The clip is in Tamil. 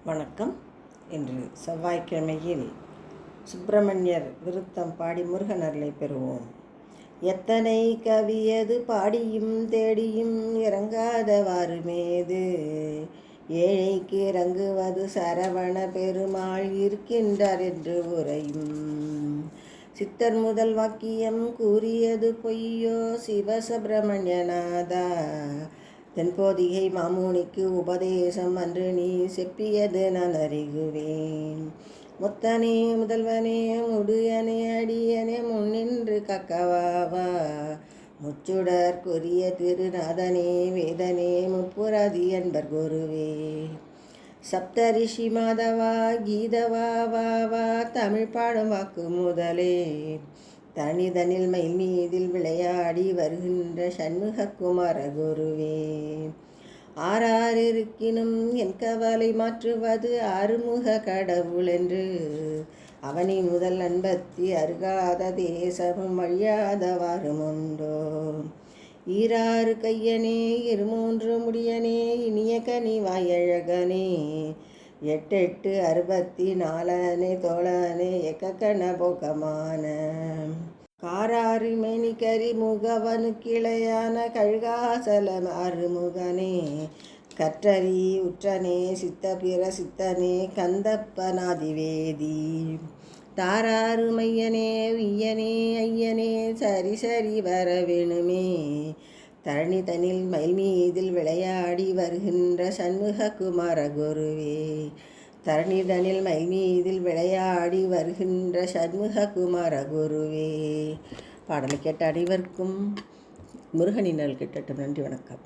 வணக்கம். இன்று செவ்வாய்க்கிழமையில் சுப்பிரமணியர் விருத்தம் பாடி முருகன் அருளை பெறுவோம். எத்தனை கவியது பாடியும் தேடியும் இறங்காதவாறு மேது ஏழைக்கு இறங்குவது சரவண பெருமாள் இருக்கின்றார் என்று உரையும். சித்தர் முதல் வாக்கியம் கூறியது பொய்யோ சிவசுப்பிரமணியநாதா, தென்போதிகை மாமுனிக்கு உபதேசம் அன்று நீ செப்பியது நான் அறிகுவேன். முத்தனே முதல்வனே முடியனே அடியனே முன்னின்று கக்கவாவா, முச்சுடர் குறிய திருநாதனே வேதனே முப்புராதி என்பர் குருவே. சப்தரிஷி மாதவா கீதவா வாவா தமிழ் பாடும் வாக்கு முதலே, தனிதனில் மயில் மீதில் விளையாடி வருகின்ற சண்முக குமார குருவே. ஆறார் இருக்கினும் என் கவலை மாற்றுவது ஆறுமுக கடவுள் என்று, அவனி முதல் அன்பத்தி அருகாத தேசமும் அழியாதவாறும் உண்டோ. ஈராறு கையனே இருமூன்று முடியனே இனிய கனி வாயழகனே, 8 64 தோழனே எக்கக்கண போக்கமான, காராறு மேனிக்கரி முகவனு கிளையான கழுகாசலம் அருமுகனே, கற்றறி உற்றனே சித்தபிர சித்தனே கந்தப்பனாதிவேதி. தாராறு மையனே விய்யனே ஐயனே சரி சரி வரவேணுமே, தரணி தனில் மயில் மீதில் விளையாடி வருகின்ற சண்முக குமார குருவே. தரணி தனில் மயில் மீதில் விளையாடி வருகின்ற சண்முக குமார குருவே. பாடலை கேட்ட அனைவருக்கும் முருகனின் அருள் கிட்டட்டும். நன்றி, வணக்கம்.